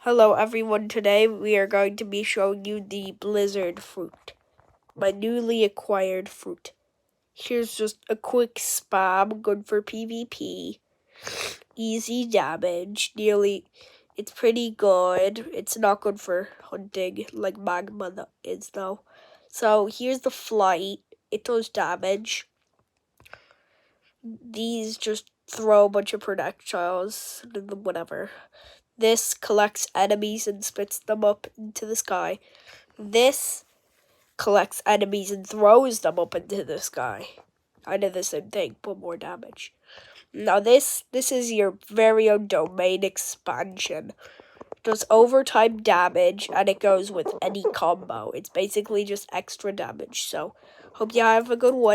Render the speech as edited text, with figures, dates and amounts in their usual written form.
Hello everyone, today we are going to be showing you the Blizzard fruit, my newly acquired fruit. Here's just a quick spam, good for PvP, easy damage, it's pretty good. It's not good for hunting like magma is though. So here's the flight, it does damage. These just throw a bunch of projectiles, whatever. This collects enemies and spits them up into the sky. This collects enemies and throws them up into the sky. Kind of the same thing, but more damage. Now this is your very own domain expansion. It does overtime damage and it goes with any combo. It's basically just extra damage. So hope you have a good one.